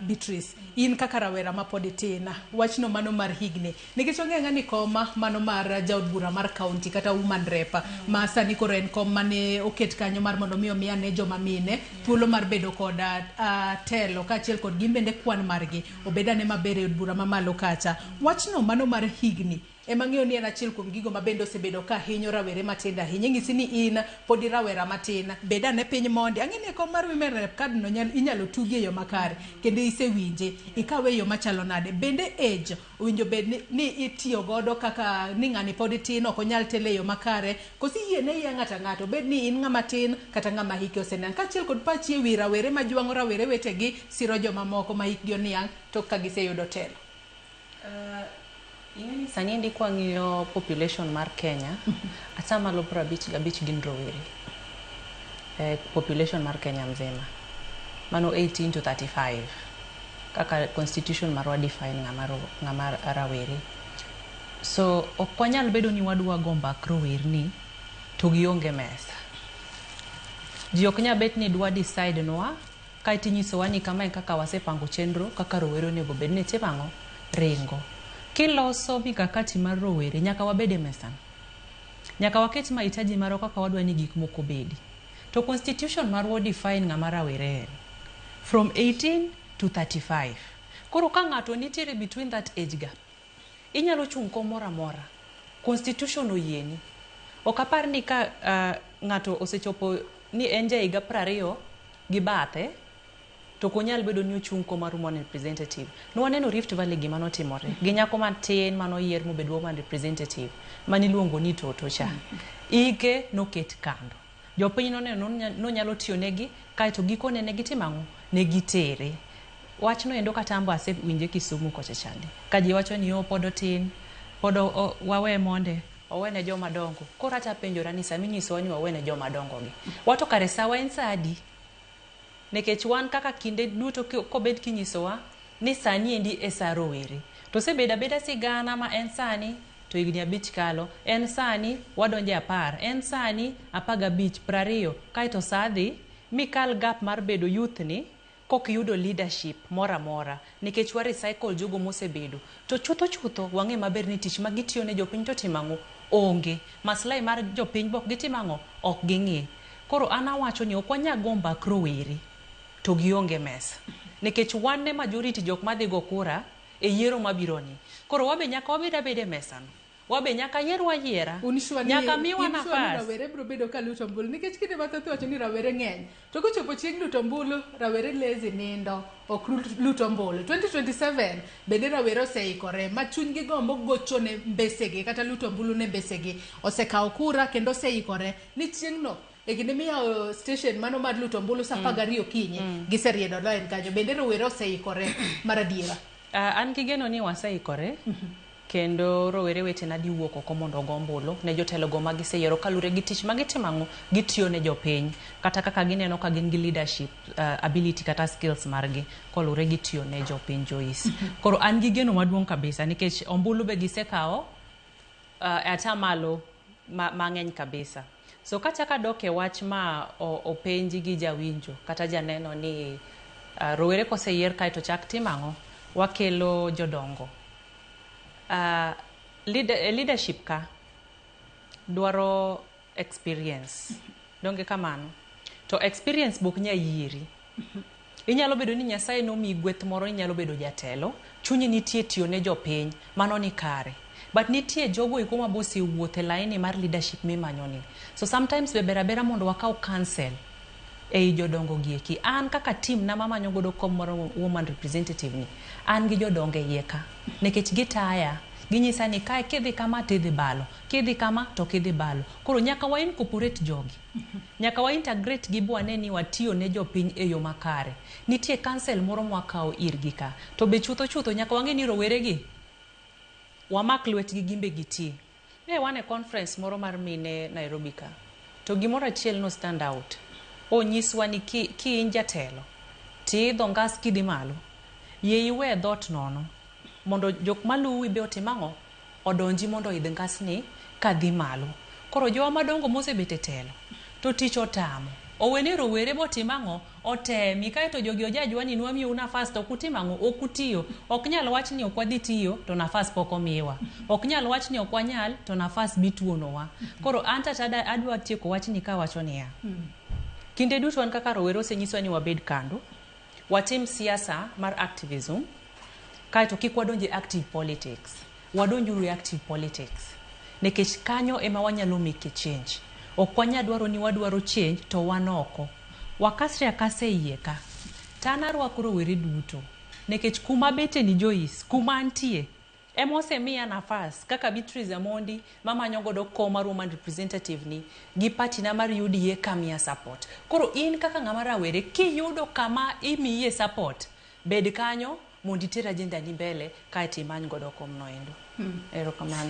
Beatrice, in kaka rawera ma pod itin, wachno mano mar higni. Nikech ong'e ni koma mano mar jaod bura mar county kata woman rep ma sani koro en kom mane oket kanyo mar mondo mi omiya ne joma mine thuolo mar bedo kod telo kaachiel kod gimbende kwan margi obedane maber e od bura mamalo kacha. Wachno mano mar higni ema ng'eyo ni en achiel kuom gigo ma bende osebedo ka hinyo rawere matindo ahinya. Ing'isi ni in pod irawera matin, bedane piny mondi. Ang'e ni kom mar women rep card no inyalo tugi e yo makare kendo isewinje ikawe e yo machalo nade. Bende age owinjo bed ni itiyo godo kaka ni ng'ani pod itin ok onyal telo e yo makare, kosi yiene iya ng'ato ang'ato bed ni in ng'ama tin kata ng'ama hike oseniang', kaachiel kod pachi e wi rawere ma jwang'o rawere wetegi siro joma moko ma hikgi oniang' tok ka giseyudo telo. Ing'eni sani ndi kwa ng'iyo population mar Kenya, atamalo 55 gin rowere. Population mar Kenya mzima. Mano 18 to 35. Kaka constitution marwa define ng'ama rawere. So, ok wanyal bedo ni wadwa go mbak rowerni to gionge mesa. Ji ok nya bet ni dwa decide nwa kae tinyisowa ni kama kaka wasepango chenro kaka rowere onego bed ni timango ringo. Kiloso mikakati mar rowere nyaka wabede mesa. Nyaka waket mahitaji maro kaka wadwa ni gik moko bedi. To constitution marwa define ng'ama rawere from 18 to 35. Koro ka ng'ato nitiere between that age gap, inyalo chung' komoro amora. Constitution oyieni. Ok apar ni ka ng'ato osechopo ni en ja higa 20 gi bathe to konyal bedo ni ochung' komar woman representative. Nwaneno Rift Valley gima notimore. Gi nyako matin mano yier mobedo woman representative maniluongo ni Toto cha. Ike noket kando. Jopiny no nyalo tiyo negi kaeto gikone negi timang'o negi tere. Wachno endo katambo ase winje Kisumu kocha chande. Kaji wacho ni pod otin, pod wawe monde, owene joma dongo. Koro ata penjora ni sami nyiso ni wawene joma dongo gi. Wato kare sawa en sadi. Nekech wan kaka kinde duto kobed kinyisowa ni sani endi esa rowere. To sebeda beda sigana ma en sani to higni 5 kalo, en sani wadonje 10, en sani 15, 20, kaeto sadhi mikal gap mar bedo youth ni kok yudo leadership mora mora nikech wa recycle jogo mosebedo. To chutho wang'e maber ni tich magitiyo ne jopiny to timang'o onge. Maslahi mar jopiny bok gitimang'o ok ging'i. Koro ana wacho ni ok wanyago mbak rowere to gionge mesa. Nikech wan ne majority jok madhi go kura e yiero mabiro ni. Koro wabe nyaka wabeda bede mesa no. Wabe nyaka yierwa yiera. Nyaka miwa nafas. Rawere bro bedo ka luto mbulu. Nikech kinde mathoth wacho ni rawere ng'eny. To kochopo chieng' luto mbulu, rawere lezi nindo ok luto mbulu. 2027 bende rawere oseikore ma chunygi gombo gocho ne mbesegi kata luto mbulu ne mbesegi. Osekawo kura kendo oseikore ni chieng' no e kinde miya station mano mar luto mbulu sa 12 okinyi giseriedo line kanyo. Bende rowere oseikore mar adiera. An kigeno ni waseikore. Kendo rowere wetena di wuok oko mondo go ombulu ne jotelo go magiseyiero kalure gi tich magitimang'o gitiyo ne jopiny kata kaka gineno ka gin gi leadership ability kata skills margi kolure gitiyo ne jopiny Joyce. Koro an gi geno maduong' kabisa nikech ombulu be gisekawo atamalo mang'eny kabisa. So kachaka doke wach ma openji gi jawinjo kata janeno ni rowere koseyier kaeto chak timang'o wakelo jodongo. Leadership ka dwaro experience. Donge kamano. To experience bok nya yieri. Inyalo bedo ni Nyasaye nomi gweth moro, inyalo bedo jatelo, chunyi nitie tiyo ne jopiny, mano ni kare. But nitie jogo iko mabosi wuothe laini mar leadership mimanyoni. So sometimes bebera mondo wakau counsel ei jodongo gieki. An kaka team na mama nyogodo kom moro woman representative ni. An gi jodongo yeka. Nekech gitaya. Ginyisa ni kae kidhi kama tidhi balo. Kidhi kama to kidhi balo. Koro nyaka wa incorporate jogi. Nyaka wa integrate gi bwane ni watiyo ne jopiny e yo makare. Nitie counsel moro mwakao irgi ka. To be chutho nyaka wang'e ni rowere gi wamak lwetgi gimbe gitie. Ne wane conference moro mar mine Nairobi ka. To gimoro achiel no stand out. Nyiswa ni ki in jatelo ti idho ngas kidhi malo, yie iwe dhot nono mondo jok maluwi be otimang'o odonji mondo idh ngas ni kadhi malo. Koro jowa madongo mosebete telo to tich otamo owene rowere botimang'o otemi kaeto jogi ojajwa ni nwamiyo nafas to kutimang'o okutiyo ok nyal wach ni ok wadhi tiyo to nafas pok omiwa ok nyal wach ni ok wanyal to nafas bituonowa koro anta adwa tieko wach ni ka wacho niya kinde duto wan kaka rowere osenyiswa ni wabed kando watim siasa mar activism kaeto kik wadonje active politics wadonjuru active politics nikech kanyo ema wanyalo make change ok wanya dwaro ni wadwaro change to wanoko wakasre akase iye ka tanarwako rowere duto nikech kuma bete ni Joyce kuma antie emosemiya nafas kaka Beatrice Amondi mamanyo godo kom mar woman representative ni gi party na mar UDA kamiya support koro in kaka ng'ama rawere kiyudo kama imiye support bed kanyo mondo iter agenda ni mbele kae timany godo kom noendo erokamano